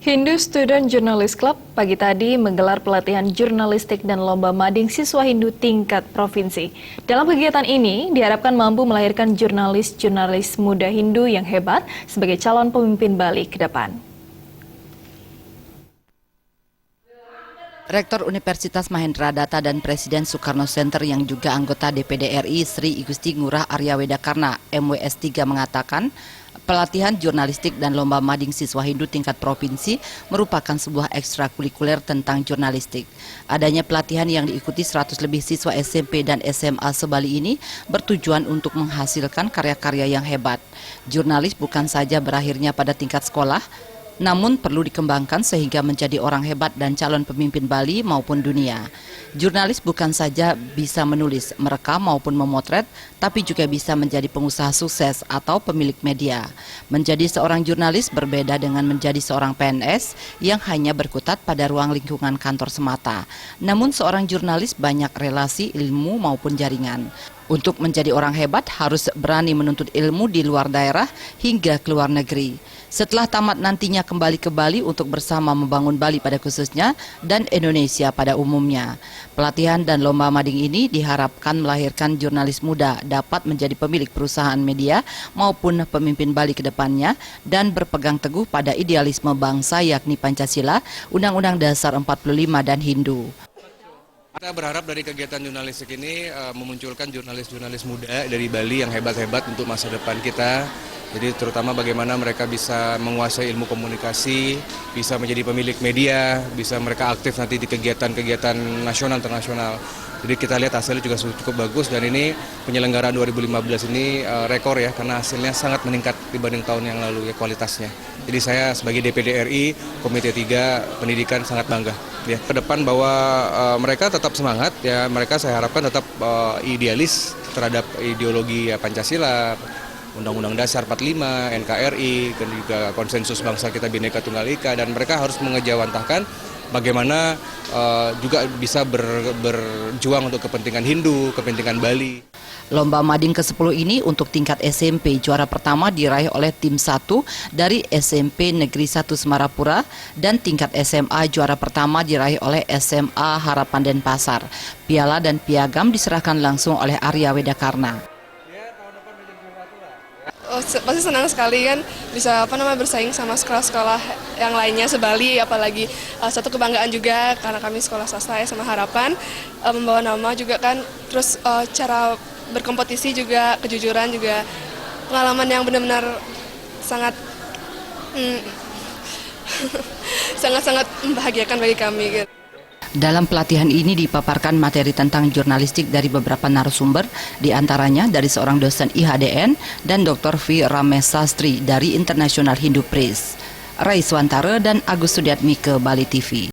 Hindu Student Journalist Club pagi tadi menggelar pelatihan jurnalistik dan lomba mading siswa Hindu tingkat provinsi. Dalam kegiatan ini diharapkan mampu melahirkan jurnalis-jurnalis muda Hindu yang hebat sebagai calon pemimpin Bali ke depan. Rektor Universitas Mahendra Data dan Presiden Soekarno Center yang juga anggota DPD RI Sri Igusti Ngurah Arya Wedakarna MWS3 mengatakan pelatihan jurnalistik dan lomba mading siswa Hindu tingkat provinsi merupakan sebuah ekstrakurikuler tentang jurnalistik. Adanya pelatihan yang diikuti 100 lebih siswa SMP dan SMA se-Bali ini bertujuan untuk menghasilkan karya-karya yang hebat. Jurnalis bukan saja berakhirnya pada tingkat sekolah, namun perlu dikembangkan sehingga menjadi orang hebat dan calon pemimpin Bali maupun dunia. Jurnalis bukan saja bisa menulis, merekam maupun memotret, tapi juga bisa menjadi pengusaha sukses atau pemilik media. Menjadi seorang jurnalis berbeda dengan menjadi seorang PNS yang hanya berkutat pada ruang lingkungan kantor semata. Namun seorang jurnalis banyak relasi, ilmu maupun jaringan. Untuk menjadi orang hebat harus berani menuntut ilmu di luar daerah hingga ke luar negeri. Setelah tamat nantinya kembali ke Bali untuk bersama membangun Bali pada khususnya dan Indonesia pada umumnya. Pelatihan dan lomba mading ini diharapkan melahirkan jurnalis muda dapat menjadi pemilik perusahaan media maupun pemimpin Bali ke depannya dan berpegang teguh pada idealisme bangsa yakni Pancasila, Undang-Undang Dasar 45 dan Hindu. Kita berharap dari kegiatan jurnalistik ini memunculkan jurnalis-jurnalis muda dari Bali yang hebat-hebat untuk masa depan kita. Jadi terutama bagaimana mereka bisa menguasai ilmu komunikasi, bisa menjadi pemilik media, bisa mereka aktif nanti di kegiatan-kegiatan nasional internasional. Jadi kita lihat hasilnya juga cukup bagus dan ini penyelenggaraan 2015 ini rekor ya karena hasilnya sangat meningkat dibanding tahun yang lalu ya kualitasnya. Jadi saya sebagai DPD RI Komite 3 Pendidikan sangat bangga ya ke depan bahwa mereka tetap semangat ya, mereka saya harapkan tetap idealis terhadap ideologi ya, Pancasila, Undang-Undang Dasar 45, NKRI, dan juga konsensus bangsa kita Bhinneka Tunggal Ika, dan mereka harus mengejawantahkan bagaimana juga bisa berjuang untuk kepentingan Hindu, kepentingan Bali. Lomba mading ke-10 ini untuk tingkat SMP juara pertama diraih oleh tim 1 dari SMP Negeri 1 Semarapura dan tingkat SMA juara pertama diraih oleh SMA Harapan Denpasar. Piala dan piagam diserahkan langsung oleh Arya Wedakarna. Pasti senang sekali kan bisa bersaing sama sekolah-sekolah yang lainnya se-Bali, apalagi satu kebanggaan juga karena kami sekolah swasta sama Harapan membawa nama juga kan, terus cara berkompetisi juga, kejujuran juga, pengalaman yang benar-benar sangat sangat-sangat membahagiakan bagi kami gitu. Dalam pelatihan ini dipaparkan materi tentang jurnalistik dari beberapa narasumber, diantaranya dari seorang dosen IHDN dan Dr. V. Ramesh Sastri dari International Hindu Press. Rai Swantara dan Agus Sudiatmike, Bali TV.